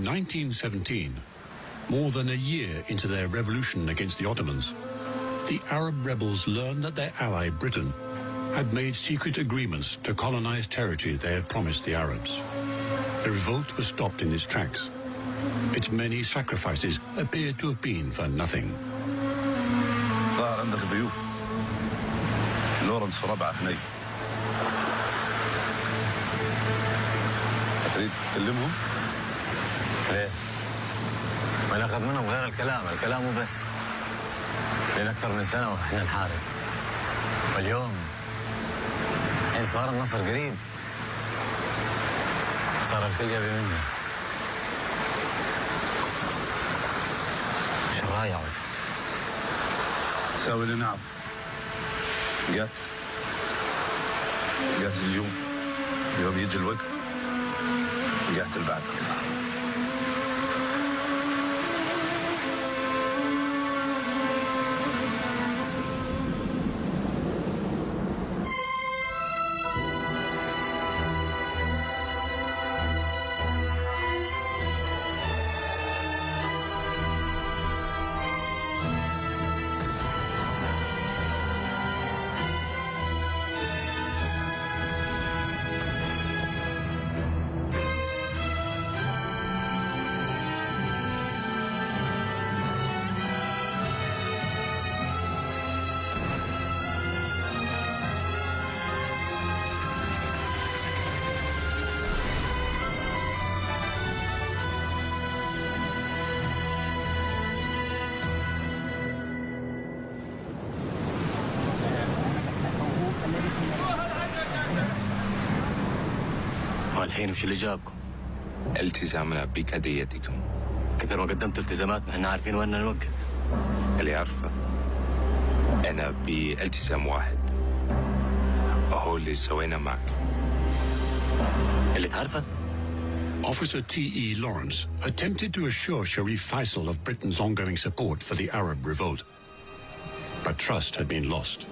1917, more than a year into their revolution against the Ottomans, the Arab rebels learned that their ally Britain had made secret agreements to colonize territory they had promised the Arabs. The revolt was stopped in its tracks. Its many sacrifices appeared to have been for nothing. ظهر عندك ضيوف. لورنس في ربعة هني. تريد تكلمهم؟ ليه؟ ما ناخذ منهم غير الكلام وبس. لين أكثر من سنة وإحنا نحارب. واليوم الحين صار النصر قريب. صار الكل يبي مني. وش الرأي يا ولد؟ ساوي لي نعم. جات اليوم يجي الوقت جات البعد. والحين وش اللي جابكم؟ التزامنا بقضيتكم. كثر ما قدمت التزامات ما احنا عارفين وين نوقف. اللي عارفه أنا بالتزام واحد، وهو اللي سوينا معك. اللي تعرفه؟ Officer T.E. Lawrence attempted to assure Sharif Faisal of Britain's ongoing support for the Arab Revolt. But trust had been lost.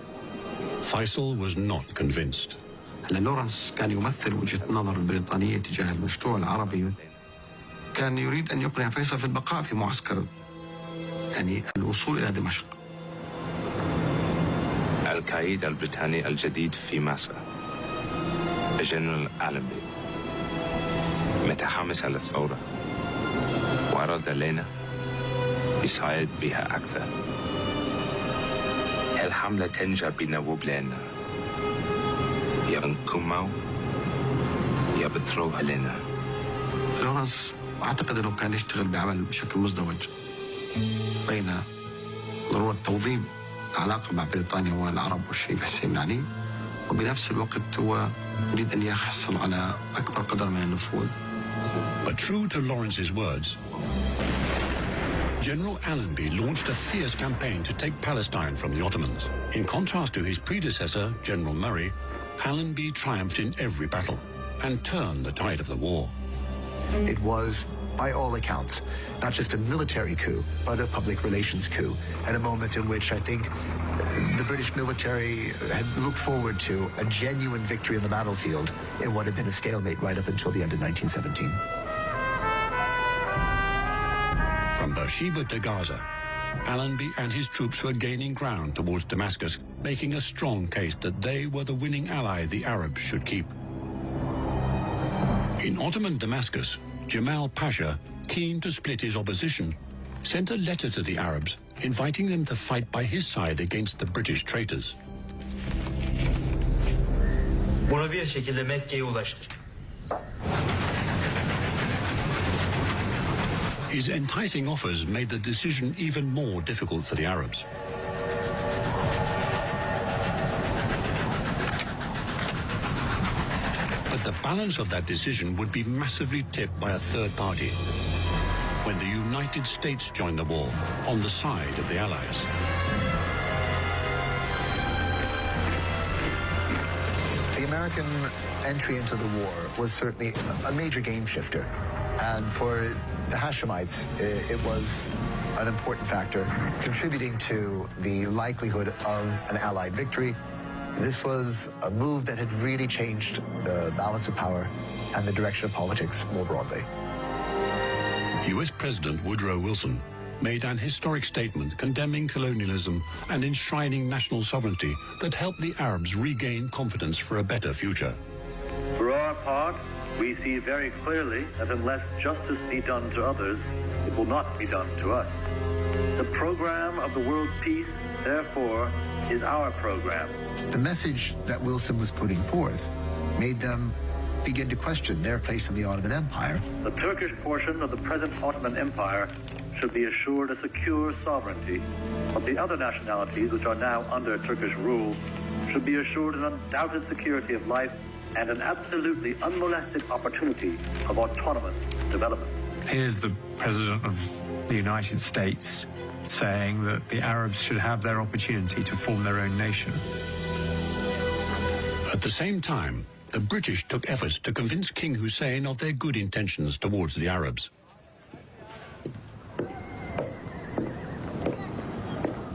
Faisal was not convinced. لورنس كان يمثل وجهة النظر البريطانية تجاه المشروع العربي. كان يريد أن يقنع فيصل في البقاء في معسكر، يعني الوصول إلى دمشق. القائد البريطاني الجديد في مصر الجنرال ألنبي متحمس على الثورة وأراد لنا يساعد بها أكثر. الحملة تنجح بنبوب لنا، يا بنكموا يا بتروح لنا. لورنس أعتقد أنه كان يشتغل بعمل بشكل مزدوج بين ضرورة توظيف العلاقة مع بريطانيا والعرب والشريف حسين العلي، وبنفس الوقت هو يريد أن يحصل على أكبر قدر من النفوذ. But true to Lawrence's words, General Allenby launched a fierce campaign to take Palestine from the Ottomans. In contrast to his predecessor, General Murray, Allenby triumphed in every battle and turned the tide of the war. It was, by all accounts, not just a military coup, but a public relations coup, at a moment in which I think the British military had looked forward to a genuine victory in the battlefield in what had been a stalemate right up until the end of 1917. From Beersheba to Gaza, Allenby and his troops were gaining ground towards Damascus, making a strong case that they were the winning ally the Arabs should keep. In Ottoman Damascus, Jamal Pasha, keen to split his opposition, sent a letter to the Arabs inviting them to fight by his side against the British traitors. Bunu bir şekilde Mekke'ye ulaştır. His enticing offers made the decision even more difficult for the Arabs. But the balance of that decision would be massively tipped by a third party when the United States joined the war on the side of the Allies. The American entry into the war was certainly a major game shifter. And for the Hashemites, it was an important factor contributing to the likelihood of an Allied victory. This was a move that had really changed the balance of power and the direction of politics more broadly. US President Woodrow Wilson made an historic statement condemning colonialism and enshrining national sovereignty that helped the Arabs regain confidence for a better future. For our part, we see very clearly that unless justice be done to others, it will not be done to us. The program of the world's peace, therefore, is our program. The message that Wilson was putting forth made them begin to question their place in the Ottoman Empire. The Turkish portion of the present Ottoman Empire should be assured a secure sovereignty, but the other nationalities which are now under Turkish rule should be assured an undoubted security of life and an absolutely unmolested opportunity of autonomous development. Here's the President of the United States saying that the Arabs should have their opportunity to form their own nation. At the same time, the British took efforts to convince King Hussein of their good intentions towards the Arabs.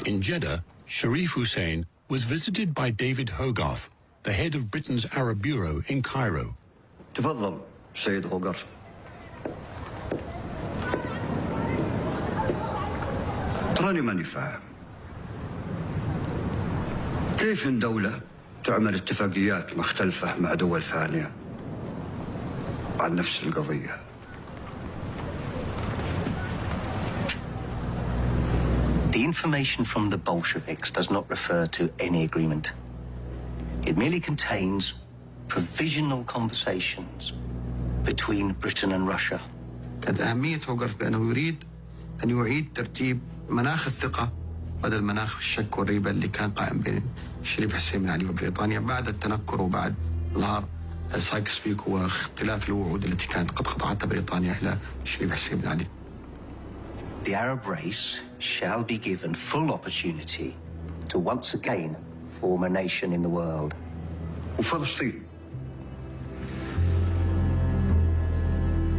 In Jeddah, Sharif Hussein was visited by David Hogarth, the head of Britain's Arab Bureau in Cairo. تفضل سيد هوغارث. تراني ماني فاهم كيف إن دولة تعمل اتفاقيات مختلفة مع دول ثانية عن نفس القضية. The information from the Bolsheviks does not refer to any agreement. It merely contains provisional conversations between Britain and Russia. كانت أهمية هوغارث بأنه يريد أن يعيد ترتيب مناخ الثقة بدل مناخ الشك والريبة اللي كان قائم بين الشريف حسين بن علي وبريطانيا بعد التنكر وبعد ظهور سايكس-بيكو واختلاف الوعود التي كانت قد قطعتها بريطانيا إلى الشريف حسين بن علي. The Arab race shall be given full opportunity to once again form a nation in the world. وفلسطين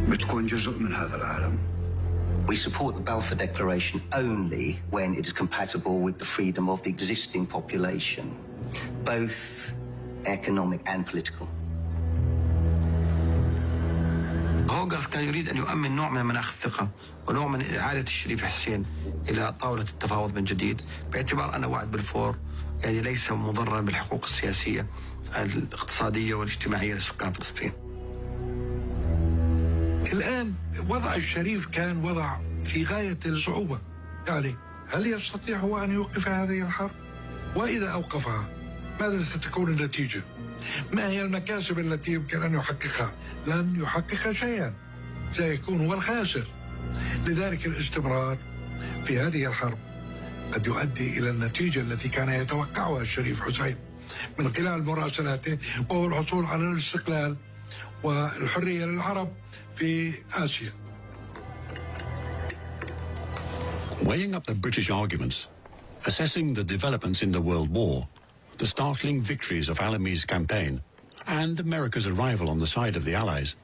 بتكون جزء من هذا العالم. We support the Balfour Declaration only when it is compatible with the freedom of the existing population, both economic and political. هوغارث كان يريد أن يؤمن نوع من مناخ الثقة ونوع من إعادة الشريف حسين إلى طاولة التفاوض من جديد باعتبار أن وعد بلفور يعني ليس مضرا بالحقوق السياسية الاقتصادية والاجتماعية لسكان فلسطين. الآن وضع الشريف كان وضع في غاية الصعوبة، يعني هل يستطيع هو أن يوقف هذه الحرب؟ وإذا أوقفها ماذا ستكون النتيجة؟ ما هي المكاسب التي يمكن أن يحققها؟ لن يحقق شيئا، سيكون هو الخاسر. لذلك الاستمرار في هذه الحرب قد يؤدي إلى النتيجة التي كان يتوقعها الشريف حسين من خلال مراسلاته، وهو الحصول على الاستقلال والحرية للعرب في آسيا. Weighing up the British arguments, assessing the developments in the World War, the startling victories of Alame's campaign, and America's arrival on the side of the Allies,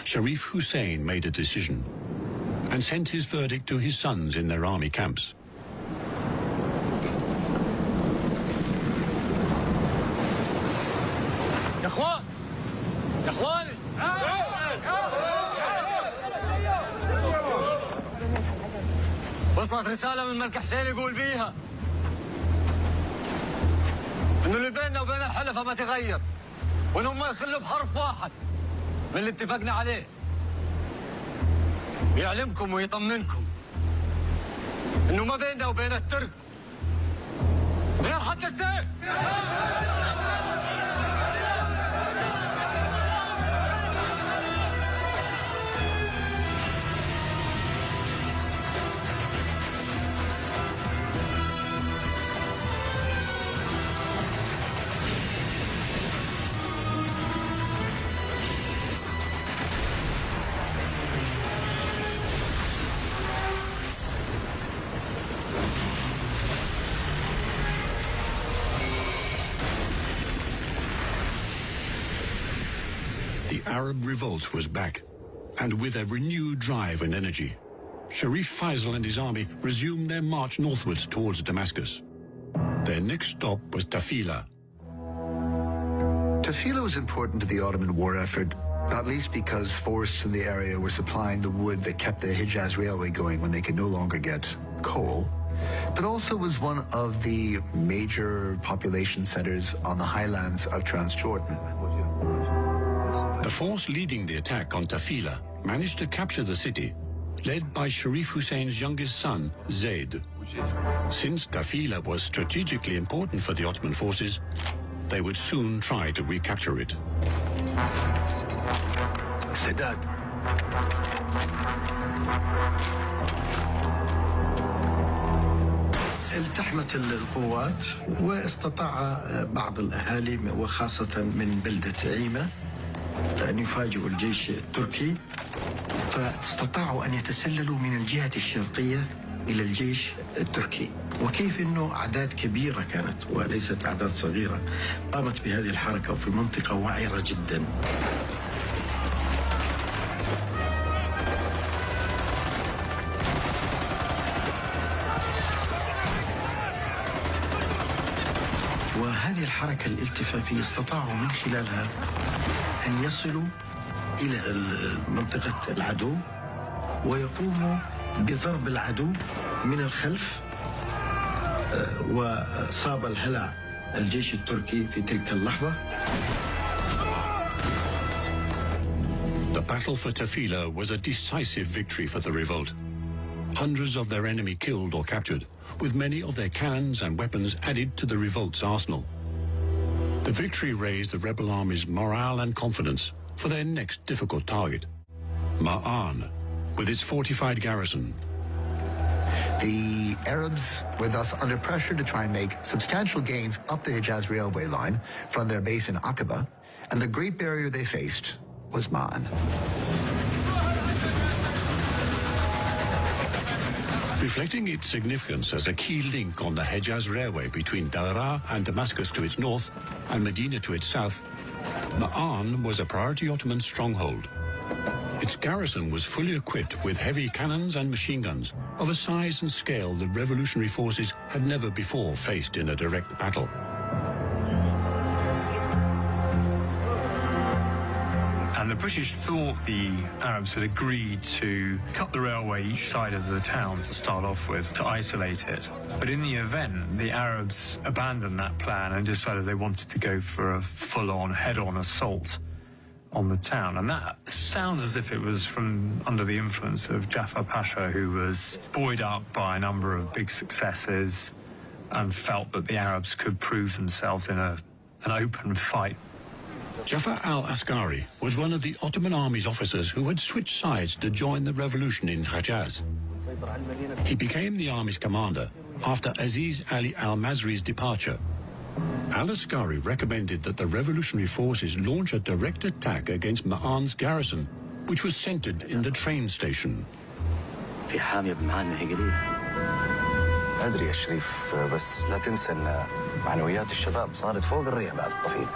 Sharif Hussein made a decision and sent his verdict to his sons in their army camps. يا اخواني وصلت رسالة من الملك حسين يقول بيها انه اللي بيننا وبين الحلفاء ما تغير، وانهم ما يخلوا بحرف واحد من اللي اتفقنا عليه. يعلمكم ويطمنكم انه ما بيننا وبين الترك غير حتى السيف. The Arab Revolt was back, and with a renewed drive and energy, Sharif Faisal and his army resumed their march northwards towards Damascus. Their next stop was Tafila. Tafila was important to the Ottoman war effort not least because forests in the area were supplying the wood that kept the Hijaz Railway going when they could no longer get coal, but also was one of the major population centers on the highlands of Transjordan. The force leading the attack on Tafila managed to capture the city, led by Sharif Hussein's youngest son, Zaid. Since Tafila was strategically important for the Ottoman forces, they would soon try to recapture it. سداد التحمت القوات واستطاع بعض الأهالي وخاصة من بلدة عيمة أن يفاجئوا الجيش التركي، فاستطاعوا أن يتسللوا من الجهة الشرقية إلى الجيش التركي. وكيف أنه أعداد كبيرة كانت وليست أعداد صغيرة قامت بهذه الحركة في منطقة وعرة جدا. وهذه الحركة الالتفافية استطاعوا من خلالها أن يصلوا إلى منطقة العدو ويقوموا بضرب العدو من الخلف، وصاب الهلع الجيش التركي في تلك اللحظة. The battle for Tafila was a decisive victory for the revolt. Hundreds of their enemy killed or captured, with many of their cannons and weapons added to the revolt's arsenal. The victory raised the rebel army's morale and confidence for their next difficult target, Ma'an, with its fortified garrison. The Arabs were thus under pressure to try and make substantial gains up the Hijaz railway line from their base in Aqaba, and the great barrier they faced was Ma'an. Reflecting its significance as a key link on the Hejaz railway between Daraa and Damascus to its north and Medina to its south, Ma'an was a priority Ottoman stronghold. Its garrison was fully equipped with heavy cannons and machine guns of a size and scale the revolutionary forces had never before faced in a direct battle. And the British thought the Arabs had agreed to cut the railway each side of the town to start off with, to isolate it. But in the event, the Arabs abandoned that plan and decided they wanted to go for a full-on, head-on assault on the town. And that sounds as if it was from under the influence of Jafar Pasha, who was buoyed up by a number of big successes and felt that the Arabs could prove themselves in an open fight. Jafar al-Askari was one of the Ottoman army's officers who had switched sides to join the revolution in Hejaz. He became the army's commander after Aziz Ali al-Mazri's departure. Al-Askari recommended that the revolutionary forces launch a direct attack against Ma'an's garrison, which was centered in the train station. أدري يا شريف، بس لا تنسى إن معنويات الشباب صارت فوق الريح بعد الطفيل.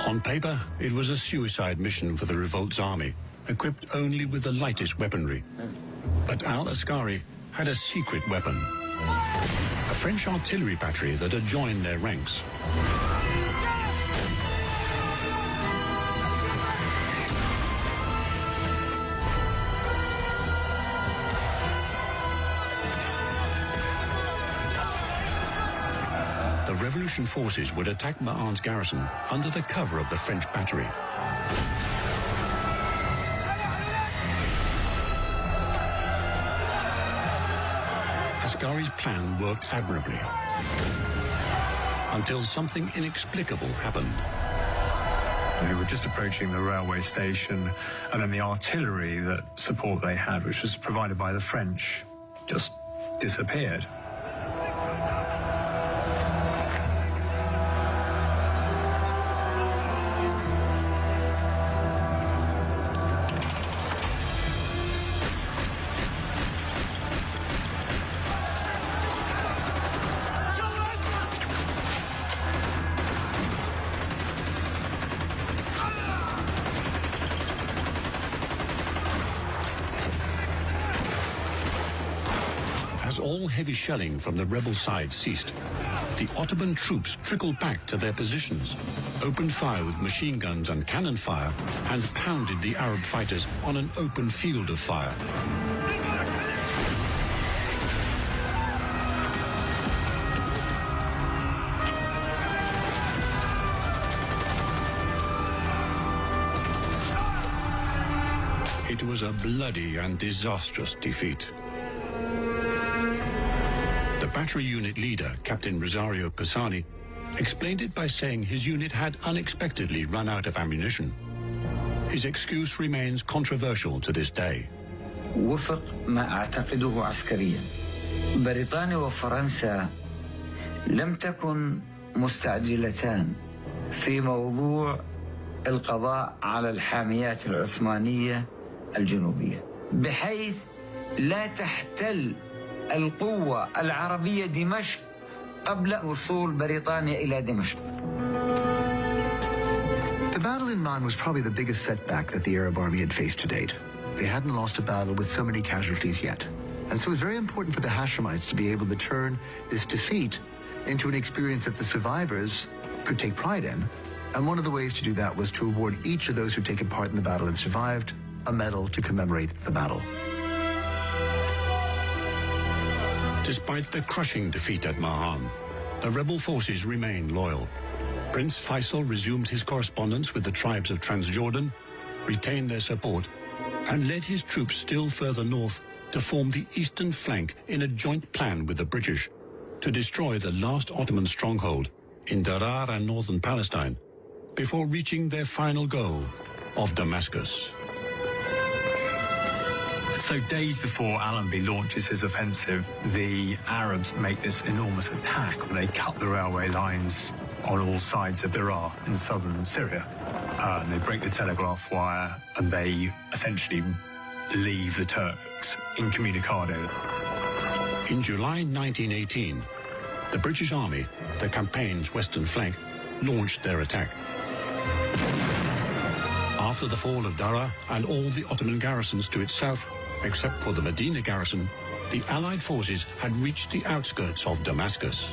On paper, it was a suicide mission for the revolt's army, equipped only with the lightest weaponry. But al-Askari had a secret weapon, a French artillery battery that had joined their ranks. The revolution forces would attack Ma'an's garrison under the cover of the French battery. Askari's plan worked admirably, until something inexplicable happened. They were just approaching the railway station, and then the artillery that support they had, which was provided by the French, just disappeared. As all heavy shelling from the rebel side ceased, the Ottoman troops trickled back to their positions. opened fire with machine guns and cannon fire and pounded the Arab fighters on an open field of fire. It was a bloody and disastrous defeat. The battery unit leader, Captain Rosario Pisani, explained it by saying his unit had unexpectedly run out of ammunition. His excuse remains controversial to this day. وفق ما أعتقده عسكريا. بريطانيا وفرنسا لم تكن مستعجلتان في موضوع القضاء على الحاميات العثمانية الجنوبية، بحيث لا تحتل القوة العربية دمشق قبل وصول بريطانيا إلى دمشق. The battle in Man was probably the biggest setback that the Arab army had faced to date. They hadn't lost a battle with so many casualties yet. And so it was very important for the Hashemites to be able to turn this defeat into an experience that the survivors could take pride in. And one of the ways to do that was to award each of those who'd taken part in the battle and survived a medal to commemorate the battle. Despite the crushing defeat at Mahan, the rebel forces remained loyal. Prince Faisal resumed his correspondence with the tribes of Transjordan, retained their support, and led his troops still further north to form the eastern flank in a joint plan with the British to destroy the last Ottoman stronghold in Darar and northern Palestine before reaching their final goal of Damascus. So days before Allenby launches his offensive, the Arabs make this enormous attack where they cut the railway lines on all sides of Daraa in southern Syria. And they break the telegraph wire and they essentially leave the Turks incommunicado. In July 1918, the British Army, the campaign's western flank, launched their attack. After the fall of Daraa and all the Ottoman garrisons to its south, except for the Medina garrison, the Allied forces had reached the outskirts of Damascus.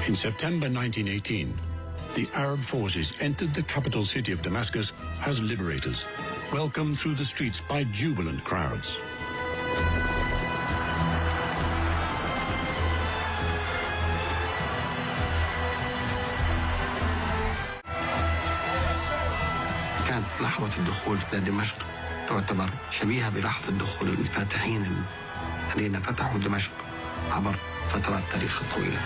In September 1918, the Arab forces entered the capital city of Damascus as liberators, welcomed through the streets by jubilant crowds. كانت لحظة الدخول إلى دمشق تعتبر شبيهة بلحظة دخول الفاتحين الذين فتحوا دمشق عبر فترات تاريخ طويلة.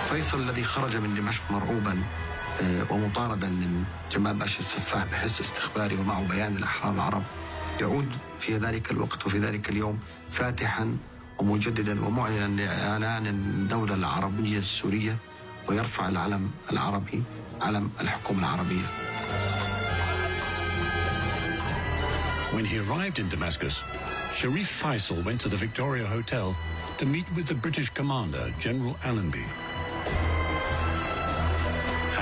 فيصل الذي خرج من دمشق مرعوبا ومطاردا من جمال باشا السفاح بحس استخباري ومعه بيان الأحرار العرب، يعود في ذلك الوقت وفي ذلك اليوم فاتحا ومجددا ومعلنا لإعلان الدولة العربية السورية، ويرفع العلم العربي، علم الحكومة العربية. When he arrived in Damascus, Sharif Faisal went to the Victoria Hotel to meet with the British commander, General Allenby.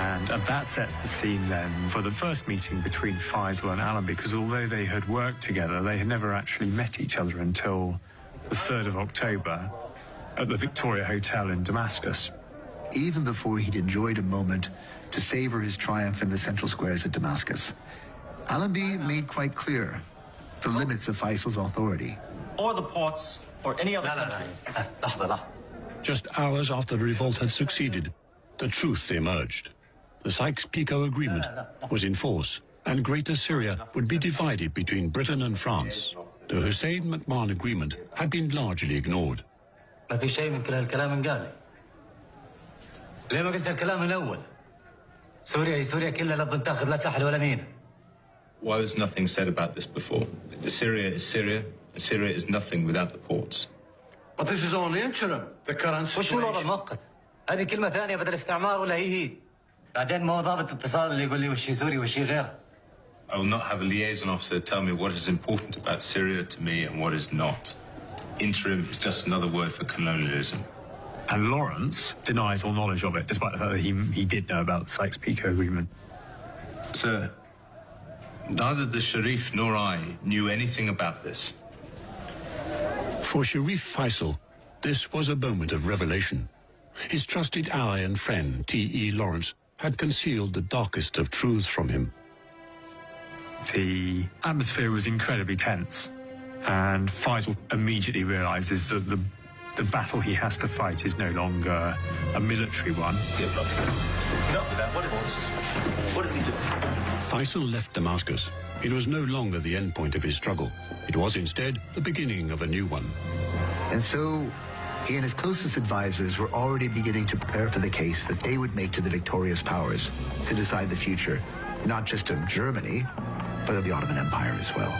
And that sets the scene then for the first meeting between Faisal and Allenby, because although they had worked together, they had never actually met each other until the 3rd of October at the Victoria Hotel in Damascus. Even before he'd enjoyed a moment to savor his triumph in the central squares of Damascus, Allenby made quite clear the limits of Faisal's authority. Or the ports, or any other country. Just hours after the revolt had succeeded, the truth emerged. The Sykes-Picot Agreement was in force, and Greater Syria would be divided between Britain and France. The Hussein-McMahon Agreement had been largely ignored. ما في شيء من كل هالكلام انقال. ليه ما قلت الكلام من الأول؟ سوريا كلها لا تاخذ لا ساحل ولا مينا. Why was nothing said about this before? Syria is Syria, and Syria is nothing without the ports. But this is only interim. The current situation. وشو الوضع المؤقت؟ هذه كلمة ثانية بدل استعمار ولا هي؟ بعدين ما هو ضابط اتصال اللي يقول لي وشي سوري وشي غيره. I will not have a liaison officer tell me what is important about Syria to me and what is not. Interim is just another word for colonialism. And Lawrence denies all knowledge of it, despite the fact that he did know about the Sykes-Picot Agreement. Sir, neither the Sharif nor I knew anything about this. For Sharif Faisal, this was a moment of revelation. His trusted ally and friend, T.E. Lawrence, had concealed the darkest of truths from him. The atmosphere was incredibly tense, and Faisal immediately realizes that the battle he has to fight is no longer a military one. What is he doing? Faisal left Damascus. It was no longer the end point of his struggle. It was instead the beginning of a new one. And so he and his closest advisors were already beginning to prepare for the case that they would make to the victorious powers to decide the future, not just of Germany, but of the Ottoman Empire as well.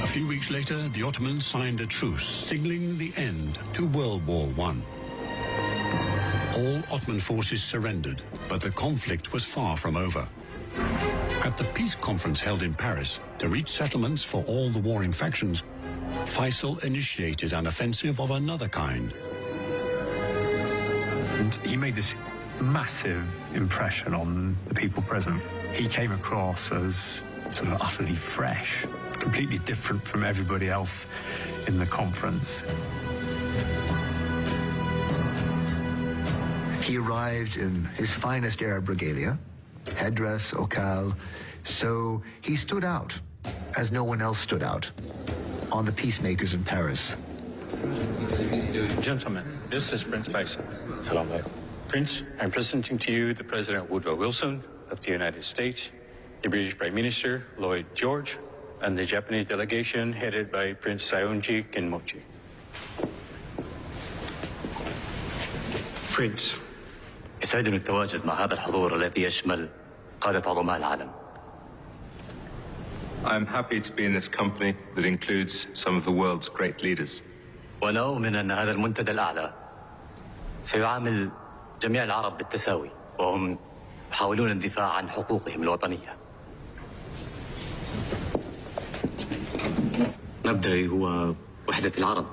A few weeks later, the Ottomans signed a truce, signaling the end to World War I. All Ottoman forces surrendered, but the conflict was far from over. At the peace conference held in Paris to reach settlements for all the warring factions, Faisal initiated an offensive of another kind. And he made this massive impression on the people present. He came across as sort of utterly fresh, completely different from everybody else in the conference. He arrived in his finest Arab regalia, headdress, okal, so he stood out as no one else stood out on the peacemakers in Paris. Gentlemen, this is Prince Faisal. Salam alaikum. Prince, I'm presenting to you the President Woodrow Wilson of the United States, the British Prime Minister Lloyd George, and the Japanese delegation headed by Prince Saionji Kenmochi. Prince, يسعدني التواجد مع هذا الحضور الذي يشمل قادة عظماء العالم. I'm happy to be in this company that includes some of the world's great leaders. وأنا أؤمن أن هذا المنتدى الأعلى سيعامل جميع العرب بالتساوي، وهم يحاولون الدفاع عن حقوقهم الوطنية. مبدأي هو وحدة العرب،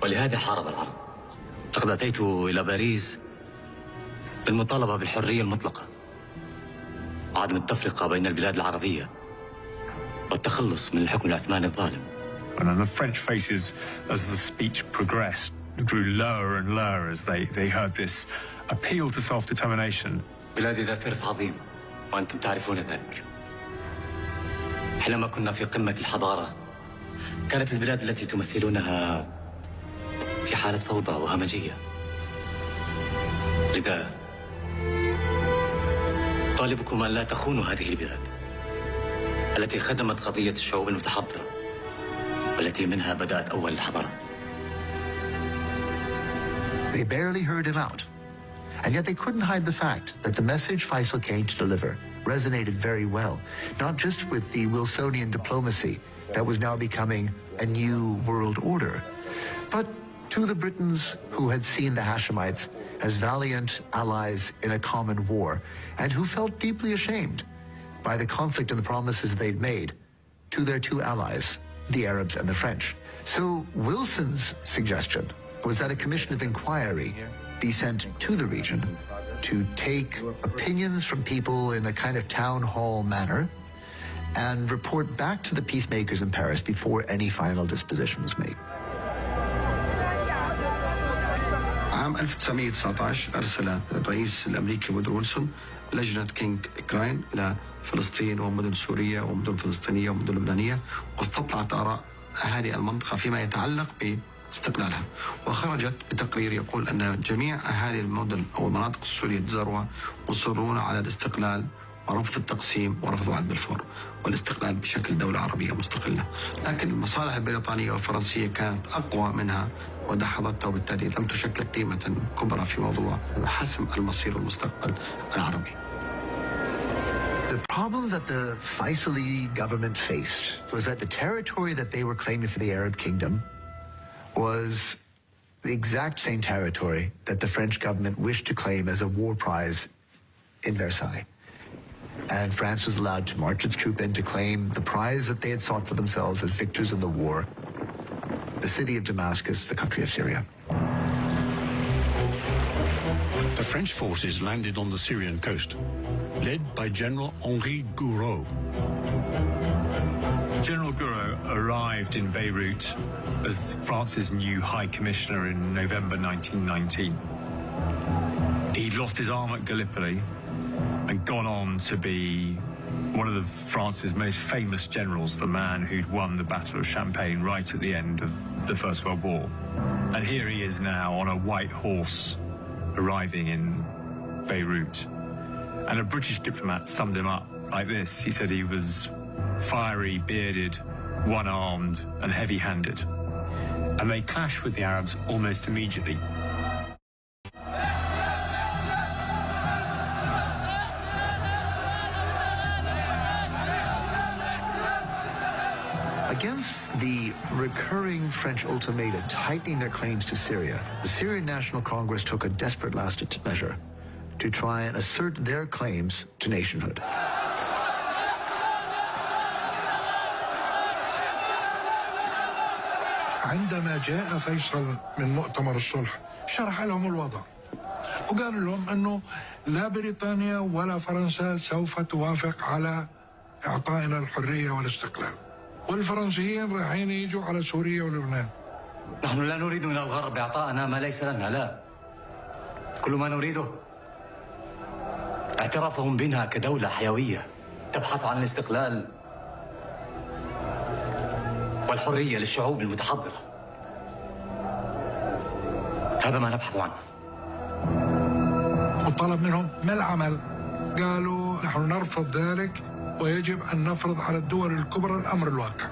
ولهذا حارب العرب. لقد أتيت إلى باريس بالمطالبة بالحرية المطلقة، وعدم التفرقة بين البلاد العربية، والتخلص من الحكم العثماني الظالم. And the French faces, as the speech progressed, grew lower and lower as they heard this appeal to self-determination. بلادي ذات إرث عظيم، وأنتم تعرفون ذلك. حينما كنا في قمة الحضارة، كانت البلاد التي تمثلونها في حالة فوضى وهمجية. لذا طالبكم أن لا تخونوا هذه البلاد التي خدمت قضية الشعوب المتحضرة، والتي منها بدأت أول الحضارات. They barely heard him out. And yet they couldn't hide the fact that the message Faisal came to deliver resonated very well, not just with the Wilsonian diplomacy that was now becoming a new world order, but to the Britons who had seen the Hashemites as valiant allies in a common war and who felt deeply ashamed by the conflict and the promises they'd made to their two allies, the Arabs and the French. So Wilson's suggestion was that a commission of inquiry be sent to the region to take opinions from people in a kind of town hall manner and report back to the peacemakers in Paris before any final disposition was made. عام 1919 أرسل الرئيس الأمريكي وودرو ويلسون لجنة كينج كراين إلى فلسطين ومدن سوريا ومدن فلسطينية ومدن لبنانية، واستطلعت آراء أهالي المنطقة فيما يتعلق باستقلالها، وخرجت بتقرير يقول أن جميع أهالي المدن أو المناطق السورية الذروة مصرون على الاستقلال ورفض التقسيم ورفض عهد بلفور والاستقلال بشكل دولة عربية مستقلة. لكن المصالح البريطانية والفرنسية كانت أقوى منها ودحضتها، وبالتالي لم تشكل قيمة كبرى في موضوع حسم المصير والمستقبل العربي. The problems that the Faisali government faced was that the territory that they were claiming for the Arab kingdom was the exact same territory that the French government wished to claim as a war prize in Versailles. And France was allowed to march its troop in to claim the prize that they had sought for themselves as victors in the war, the city of Damascus, the country of Syria. The French forces landed on the Syrian coast. led by General Henri Gouraud. General Gouraud arrived in Beirut as France's new High Commissioner in November 1919. He'd lost his arm at Gallipoli and gone on to be one of France's most famous generals, the man who'd won the Battle of Champagne right at the end of the First World War. And here he is now on a white horse arriving in Beirut. And a British diplomat summed him up like this. He said he was fiery, bearded, one-armed and heavy-handed. And they clashed with the Arabs almost immediately. Against the recurring French ultimatum tightening their claims to Syria, the Syrian National Congress took a desperate last-ditch measure to try and assert their claims to nationhood. عندما جاء فيصل من مؤتمر الصلح شرح لهم الوضع وقال لهم أنه لا بريطانيا ولا فرنسا سوف توافق على إعطائنا الحرية والاستقلال، والفرنسيين رايحين يجوا على سوريا ولبنان. نحن لا نريد من الغرب إعطاءنا ما ليس لنا، لا. كل ما نريده اعترافهم بنا كدولة حيوية تبحث عن الاستقلال والحرية للشعوب المتحضرة. هذا ما نبحث عنه. وطلب منهم ما العمل؟ قالوا نحن نرفض ذلك ويجب أن نفرض على الدول الكبرى الأمر الواقع.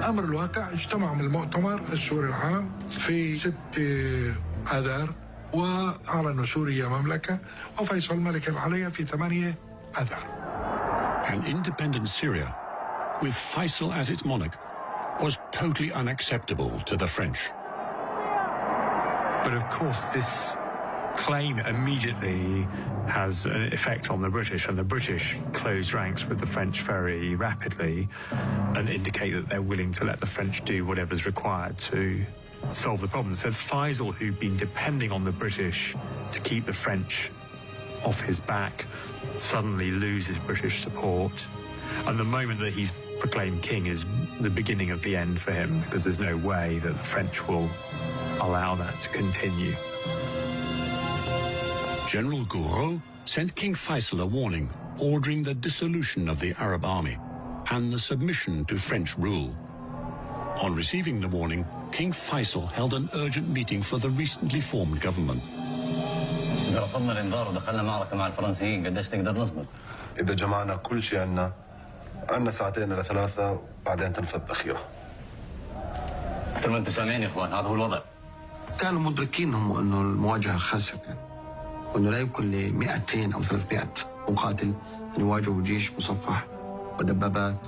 أمر الواقع اجتمعوا من المؤتمر السوري العام في 6 آذار وأعلنوا سوريا مملكة وفيصل ملكا عليها في 8 آذار. An independent Syria, with Faisal as its monarch, was totally unacceptable to the French. But of course, this claim immediately has an effect on the British, and the British close ranks with the French very rapidly and indicate that they're willing to let the French do whatever's required to solve the problem. So Faisal, who'd been depending on the British to keep the French off his back, suddenly loses British support. And the moment that he's proclaimed king is the beginning of the end for him, because there's no way that the French will allow that to continue. General Gouraud sent King Faisal a warning, ordering the dissolution of the Arab army and the submission to French rule. On receiving the warning, King Faisal held an urgent meeting for the recently formed government. إذا رفضنا الإنذار ودخلنا معركة مع الفرنسيين قديش تقدر نصبر؟ إذا جمعنا كل شيء عنا 2 إلى 3 بعدين تنفذ أخيرا. مثل ما أنتم سامعين يا إخوان، هذا هو الوضع. كانوا مدركين هم أنه المواجهة خاسرة، وأنه لا يمكن ل 200 أو 300 مقاتل أن يواجهوا جيش مصفح ودبابات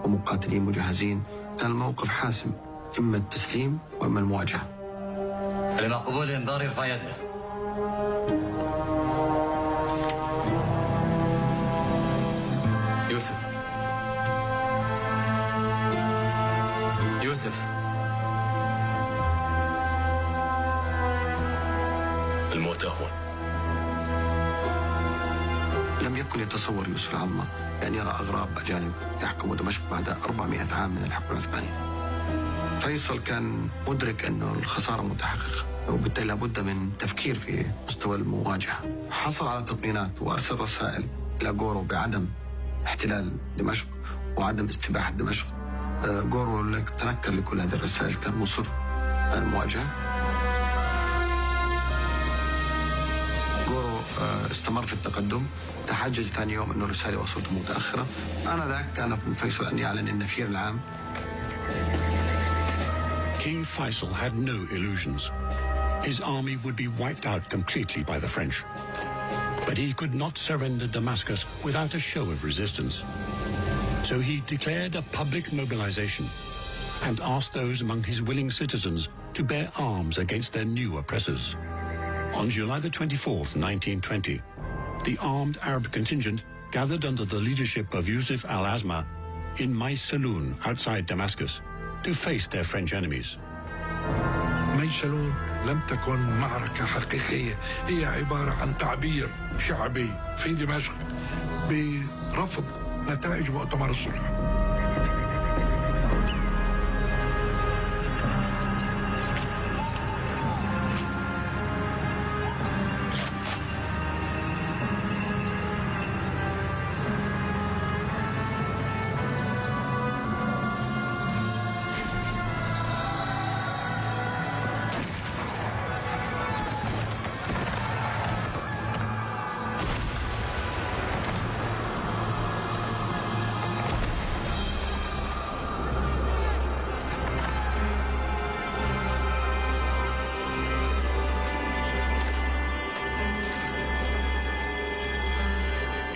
ومقاتلين مجهزين. كان الموقف حاسم، إما التسليم وإما المواجهة. اللي مع قبول الإنذار يرفع يده. يوسف الموت أهون. لم يكن يتصور يوسف العظمة أن يرى أغراب أجانب يحكموا دمشق بعد 400 عام من الحكم العثماني. فيصل كان مدرك أنه الخسارة متحققة، وبالتالي لابد من تفكير في مستوى المواجهة. حصل على تطمينات وأرسل رسائل إلى غورو بعدم احتلال دمشق وعدم استباحة دمشق. غورو تنكر لكل هذه الرسائل، كان مصر على المواجهة. غورو استمر في التقدم، تحجج ثاني يوم أنه الرسالة وصلته متأخرة. آنذاك كان من فيصل أن يعلن النفير العام. King Faisal had no illusions. His army would be wiped out completely by the French. But he could not surrender Damascus without a show of resistance. So he declared a public mobilization and asked those among his willing citizens to bear arms against their new oppressors. On July the 24th, 1920, the armed Arab contingent gathered under the leadership of Yusuf al-Azma in Maysalun outside Damascus to face their French enemies. ميسلون لم تكن معركة حقيقية، هي عبارة عن تعبير شعبي في دمشق برفض نتائج مؤتمر الصلح.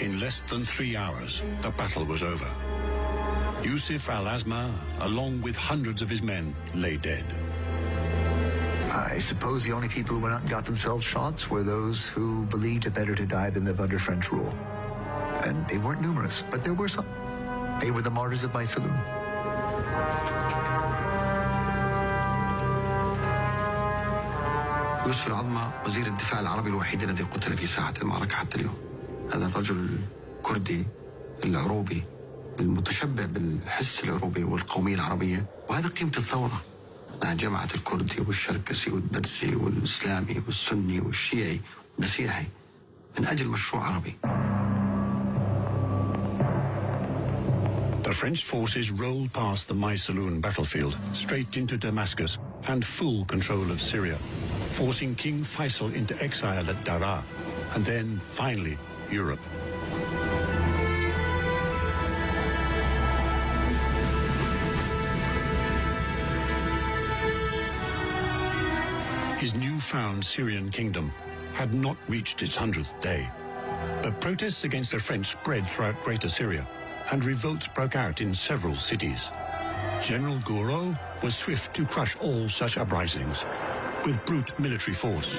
In less than 3 hours, the battle was over. Yusuf al-Azma, along with hundreds of his men, lay dead. I suppose the only people who went out and got themselves shots were those who believed it better to die than live under French rule. And they weren't numerous, but there were some. They were the martyrs of Maysalun. يوسف العظمى وزير الدفاع العربي الوحيد الذي قتل في ساحة المعركة حتى اليوم. هذا الرجل الكردي العروبي المتشبع بالحس العروبي والقومية العربية، وهذا قيمة الثورة. جمعت الكردي والشركسي والدرزي والإسلامي والسني والشيعي والمسيحي من أجل مشروع عربي. The French forces rolled past the Maysalun battlefield, straight into Damascus and full control of Syria, forcing King Faisal into exile at Daraa, and then, finally, Europe. His newfound Syrian kingdom had not reached its 100th day, but protests against the French spread throughout Greater Syria, and revolts broke out in several cities. General Gouraud was swift to crush all such uprisings with brute military force.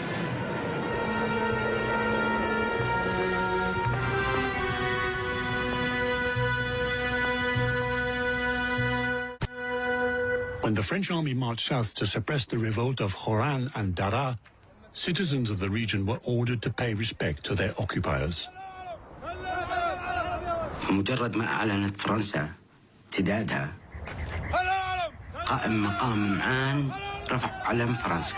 When the French army marched south to suppress the revolt of Khoran and Daraa, citizens of the region were ordered to pay respect to their occupiers. مجرد ما أعلنت فرنسا امتدادها، قائم مقام معان رفع علم فرنسا.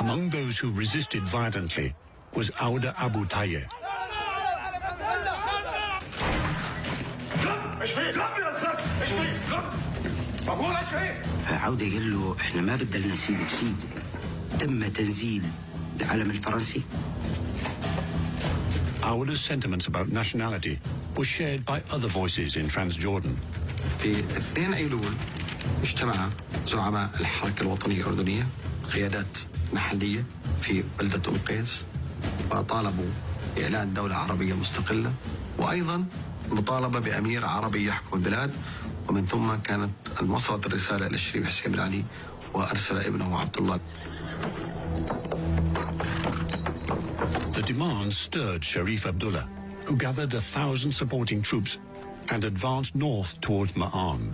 Among those who resisted violently was Auda Abu Tayyeh. عودة قال له احنا ما بدنا نسيب بسيد، تم تنزيل العلم الفرنسي. Auda's sentiments about nationality were shared by other voices in Transjordan. في 2 أيلول اجتمع زعماء الحركة الوطنية الأردنية قيادات محلية في بلدة أم قيس، وطالبوا بإعلان دولة عربية مستقلة، وأيضا مطالبة بأمير عربي يحكم البلاد. ومن ثم كانت وصلت الرسالة إلى الشريف حسين بن علي وأرسل ابنه عبد الله. The demand stirred Sharif Abdullah, who gathered 1,000 supporting troops and advanced north towards Ma'an.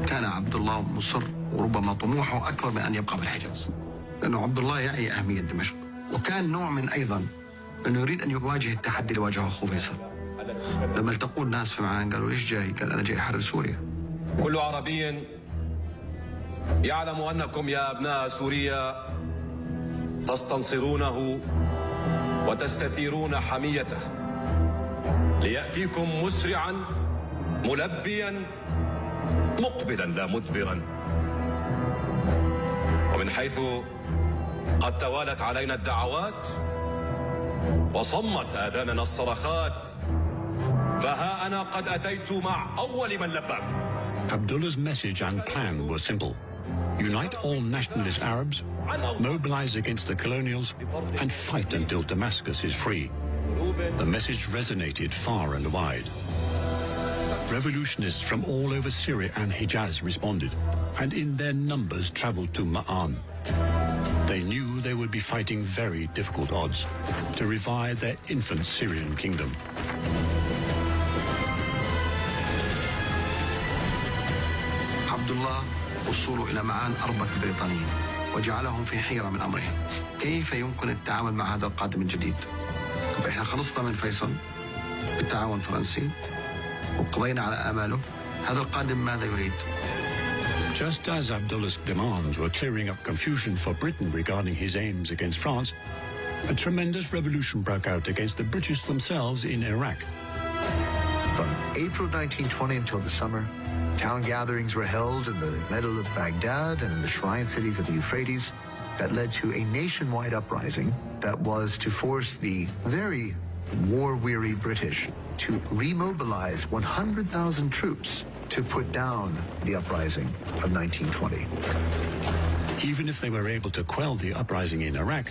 كان عبد الله مصر وربما طموحه أكبر من أن يبقى بالحجاز، لأنه عبد الله يعي أهمية دمشق، وكان نوع من أيضا أنه يريد أن يواجه التحدي اللي واجهه أخوه فيصل. لما التقوا الناس في معان قالوا ليش جاي؟ قال أنا جاي أحرر سوريا. كل عربي يعلم أنكم يا أبناء سوريا تستنصرونه وتستثيرون حميته ليأتيكم مسرعا ملبيا مقبلا لا مدبرا. ومن حيث قد توالت علينا الدعوات وصمت آذاننا الصرخات، فها أنا قد أتيت مع أول من لباكم. Abdullah's message and plan were simple. Unite all nationalist Arabs, mobilize against the colonials, and fight until Damascus is free. The message resonated far and wide. Revolutionists from all over Syria and Hijaz responded, and in their numbers traveled to Ma'an. They knew they would be fighting very difficult odds to revive their infant Syrian kingdom. عبد الله وصوله إلى معان أربك البريطانيين وجعلهم في حيرة من أمرهم. كيف يمكن التعامل مع هذا القادم الجديد؟ طب احنا خلصنا من فيصل بالتعاون الفرنسي وقضينا على آماله. هذا القادم ماذا يريد؟ Just as Abdullah's demands were clearing up confusion for Britain regarding his aims against France, a tremendous revolution broke out against the British themselves in Iraq. From April 1920 until the summer, town gatherings were held in the middle of Baghdad and in the shrine cities of the Euphrates that led to a nationwide uprising that was to force the very war-weary British to remobilize 100,000 troops to put down the uprising of 1920. Even if they were able to quell the uprising in Iraq,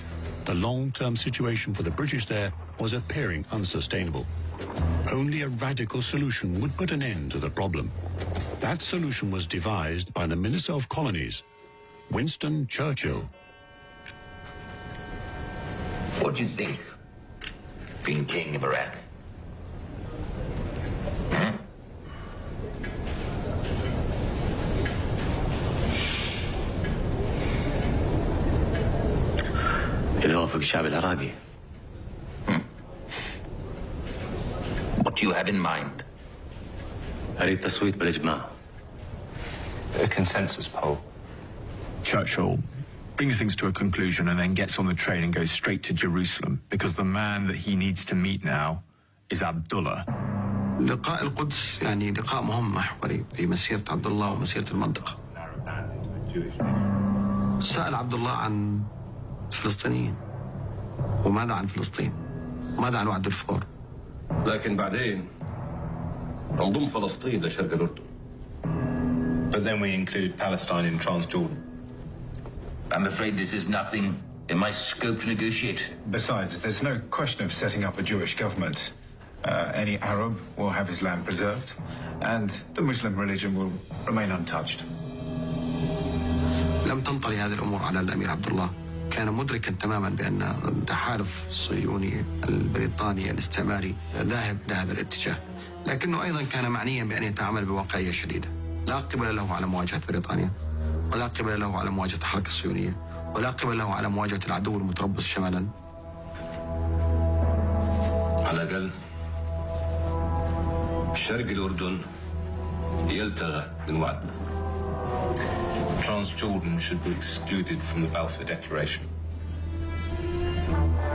the long-term situation for the British there was appearing unsustainable. Only a radical solution would put an end to the problem. That solution was devised by the Minister of Colonies, Winston Churchill. What do you think, being king of Iraq? اللي يوافق الشعب العراقي. What do you have in mind? أريد تصويت بالإجماع. A consensus poll. Churchill brings things to a conclusion and then gets on the train and goes straight to Jerusalem because the man that he needs to meet now is Abdullah. لقاء القدس يعني لقاء مهم محوري في مسيرة عبد الله ومسيرة المنطقة. سأل عبد الله عن الفلسطينيين وماذا عن فلسطين؟ ماذا عن وعد الفور؟ لكن بعدين انضم فلسطين لشرق الأردن. But then we include Palestine in Transjordan. I'm afraid this is nothing in my scope to negotiate. Besides, there's no question of setting up a Jewish government. Any Arab will have his land preserved, and the Muslim religion will remain untouched. لم تنطلي هذه الأمور على الأمير عبد الله. كان مدركا تماما بأن التحالف الصهيوني البريطاني الاستعماري ذاهب إلى هذا الاتجاه، لكنه أيضا كان معنيا بأن يتعامل بواقعية شديدة. لا قبل له على مواجهة بريطانيا، ولا قبل له على مواجهة الحركة الصهيونية، ولا قبل له على مواجهة العدو المتربص شمالا. على الأقل شرق الأردن يلتغى من وعد الفور. Transjordan should be excluded from the Balfour Declaration.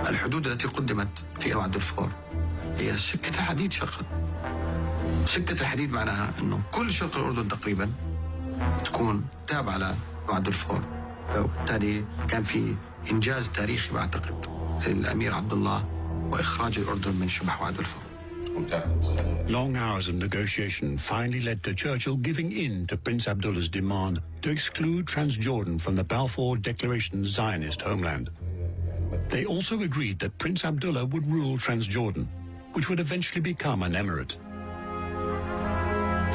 الحدود التي قدمت في وعد الفور هي سكة حديد شرقا. سكة الحديد معناها أنه كل شرق الأردن تقريبا تكون تابعة لوعد الفور، وبالتالي كان في إنجاز تاريخي بعتقد للأمير عبد الله وإخراج الأردن من شبح وعد الفور. Long hours of negotiation finally led to Churchill giving in to Prince Abdullah's demand to exclude Transjordan from the Balfour Declaration's Zionist homeland. They also agreed that Prince Abdullah would rule Transjordan, which would eventually become an emirate.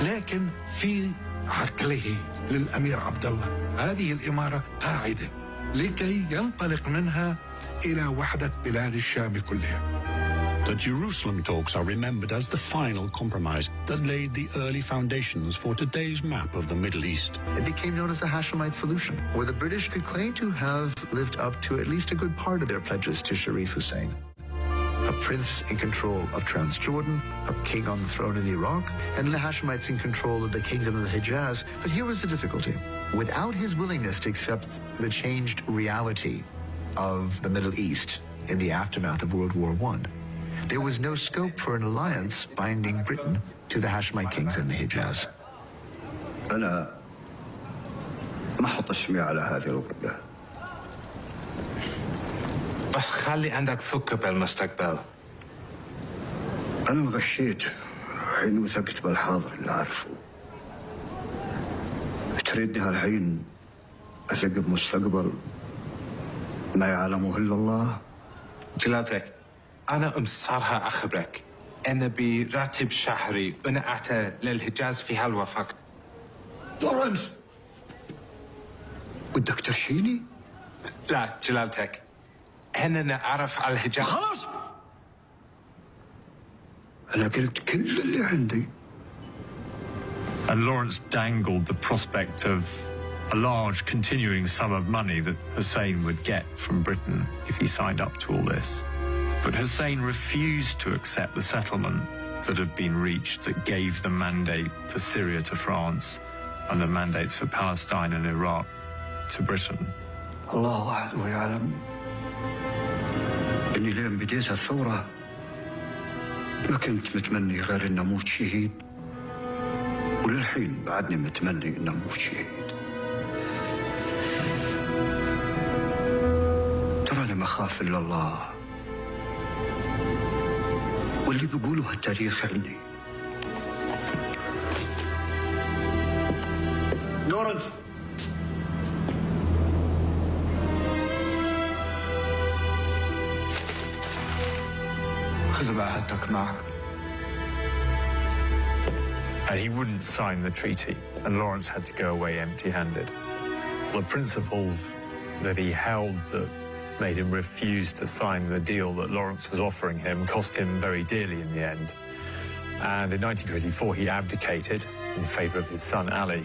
لكن في عقله للأمير عبد الله هذه الإمارة قاعدة لكي ينطلق منها إلى وحدة بلاد الشام كلها. The Jerusalem talks are remembered as the final compromise that laid the early foundations for today's map of the Middle East. It became known as the Hashemite solution, where the British could claim to have lived up to at least a good part of their pledges to Sharif Hussein. A prince in control of Transjordan, a king on the throne in Iraq, and the Hashemites in control of the kingdom of the Hijaz. But here was the difficulty. Without his willingness to accept the changed reality of the Middle East in the aftermath of World War I, there was no scope for an alliance binding Britain to the Hashemite kings in the Hijaz. أنا ما أحط اسمي على هذه الورقة. بس خلي عندك ثقة بالمستقبل. أنا انغشيت حين وثقت بالحاضر اللي أعرفه. تريدني هالحين أثق بمستقبل ما يعلمه إلا الله؟ جلالتك، أنا مصارها أخبرك أنا براتب شهري أنا أعطى للحجاز في هالوقت. لورنس، بدك ترشيني؟ لا جلالتك، أنا نعرف على الحجاز. خلاص، أنا قلت كل اللي عندي. And Lawrence dangled the prospect of a large continuing sum of money that Hussein would get from Britain if he signed up to all this. But Hussein refused to accept the settlement that had been reached that gave the mandate for Syria to France and the mandates for Palestine and Iraq to Britain. الله وحده يعلم إني لين بديت الثورة ما كنت متمني غير إن أموت شهيد، وللحين بعدني متمني إن أموت شهيد. تراني ما أخاف إلا الله، واللي بيقولوا التاريخ عني. نورنج خذ معهدك معك. And he wouldn't sign the treaty, and Lawrence had to go away empty-handed. The principles that he held that made him refuse to sign the deal that Lawrence was offering him cost him very dearly in the end. And in 1924, he abdicated in favor of his son, Ali.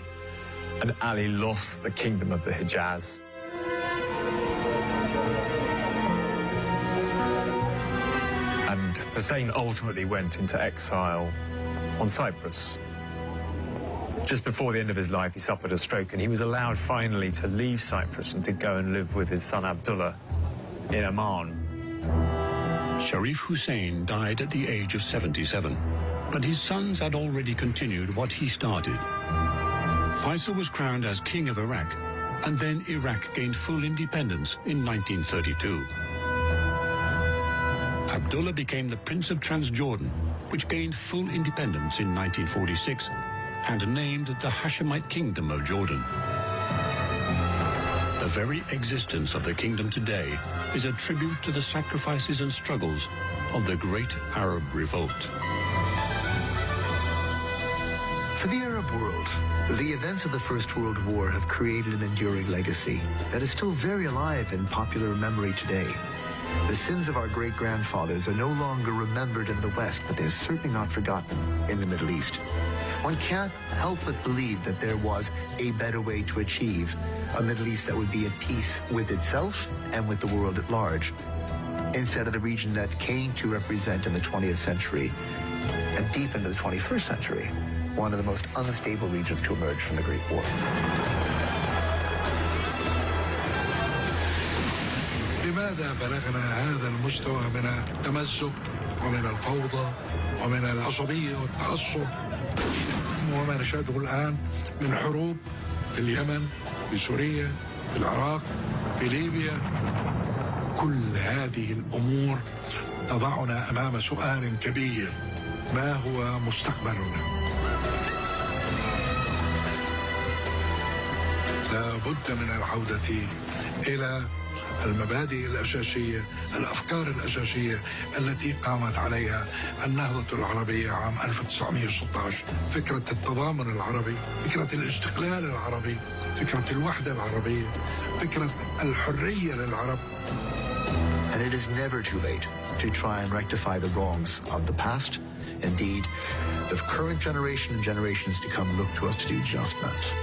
And Ali lost the kingdom of the Hijaz. And Hussein ultimately went into exile on Cyprus. Just before the end of his life, he suffered a stroke, and he was allowed finally to leave Cyprus and to go and live with his son Abdullah in Amman. Sharif Hussein died at the age of 77, but his sons had already continued what he started. Faisal was crowned as King of Iraq, and then Iraq gained full independence in 1932. Abdullah became the Prince of Transjordan, which gained full independence in 1946 and named the Hashemite Kingdom of Jordan. The very existence of the kingdom today is a tribute to the sacrifices and struggles of the great Arab Revolt. For the Arab world, the events of the First World War have created an enduring legacy that is still very alive in popular memory today. The sins of our great-grandfathers are no longer remembered in the West, but they're certainly not forgotten in the Middle East. One can't help but believe that there was a better way to achieve a Middle East that would be at peace with itself and with the world at large, instead of the region that came to represent in the 20th century and deep into the 21st century, one of the most unstable regions to emerge from the Great War. لماذا بلغنا هذا المستوى من التمزق ومن الفوضى ومن العصبية والتعصب وما نشاهده الآن من حروب في اليمن، في سوريا، في العراق، في ليبيا؟ كل هذه الأمور تضعنا أمام سؤال كبير: ما هو مستقبلنا؟ لا بد من العودة إلى المبادئ الأساسية، الأفكار الأساسية التي قامت عليها النهضة العربية عام 1916، فكرة التضامن العربي، فكرة الاستقلال العربي، فكرة الوحدة العربية، فكرة الحرية للعرب. And it is never too late to try and rectify the wrongs of the past. Indeed, the current generation and generations to come look to us to do just that.